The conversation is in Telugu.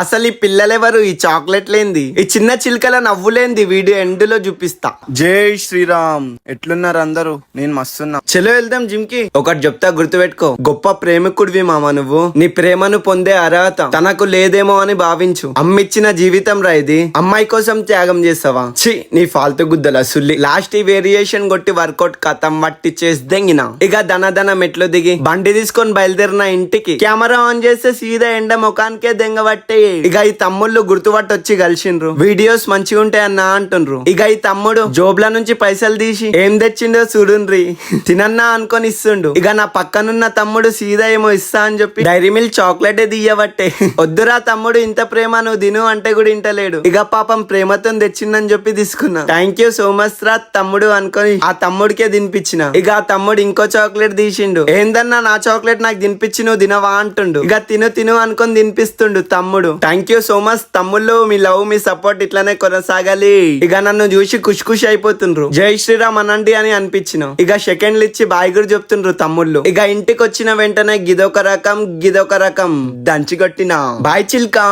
అసలు ఈ పిల్లలెవరు? ఈ చాక్లెట్ లేంది, ఈ చిన్న చిలుకల నవ్వులేంది? వీడియో ఎండ్ లో చూపిస్తా. జై శ్రీరామ్. ఎట్లున్నారు అందరూ? నేను మస్తున్నా. చలో వెళ్దాం జిమ్ కి. ఒకటి చెప్తా, గుర్తుపెట్టుకో. గొప్ప ప్రేమికుడివి మామ నువ్వు. నీ ప్రేమను పొందే అర్హత తనకు లేదేమో అని భావించు. అమ్మిచ్చిన జీవితం రా ఇది. అమ్మాయి కోసం త్యాగం చేస్తావా? ఛీ, నీ ఫాల్తు గుద్దల సుల్లి. లాస్ట్ ఈ వేరియేషన్ కొట్టి వర్కౌట్ కథం వట్టి చేసి ఇక దన మెట్లు దిగి బండి తీసుకొని బయలుదేరిన ఇంటికి కెమెరా ఆన్ చేస్తే సీదా ఎండ ముఖానికే దెంగబట్టే. ఇక ఈ తమ్ముళ్ళు గుర్తుపట్టి వచ్చి కలిసిండ్రు. వీడియోస్ మంచిగా ఉంటాయన్నా అంటుండ్రు. ఇక ఈ తమ్ముడు జోబ్ల నుంచి పైసలు తీసి ఏం తెచ్చిండో చూడుండ్రి. తినన్నా అనుకొని ఇస్తుండు. ఇక నా పక్కనున్న తమ్ముడు సీదా ఏమో ఇస్తా అని చెప్పి డైరీ మిల్క్ చాక్లెట్ దియ్యబట్టే. వద్దురా తమ్ముడు, ఇంత ప్రేమ నువ్వు తిను అంటే కూడా ఇంటలేడు. ఇక పాపం ప్రేమతో తెచ్చిందని చెప్పి తీసుకున్నా. థ్యాంక్ యూ సో మచ్ రా తమ్ముడు అనుకొని ఆ తమ్ముడికే తినిపించిన. ఇక ఆ తమ్ముడు ఇంకో చాక్లెట్ తీసిండు. ఏందన్నా నా చాక్లెట్ నాకు తినిపించి నువ్వు తినవా అంటుండు. ఇక తిను అనుకొని తినిపిస్తుండు తమ్ముడు. థ్యాంక్ యూ సో మచ్ తమ్ముళ్ళు. మీ లవ్ మీ సపోర్ట్ ఇట్లానే కొనసాగాలి. ఇక నన్ను చూసి ఖుషి అయిపోతుండ్రు. జై శ్రీరామ్ అనండి అని అనిపించిన. ఇక సెకండ్లు ఇచ్చి బాయ్ కూడా చెప్తుండ్రు తమ్ముళ్ళు. ఇక ఇంటికి వచ్చిన వెంటనే గిదొక రకం దంచి కొట్టిన. బాయ్ చిల్కా.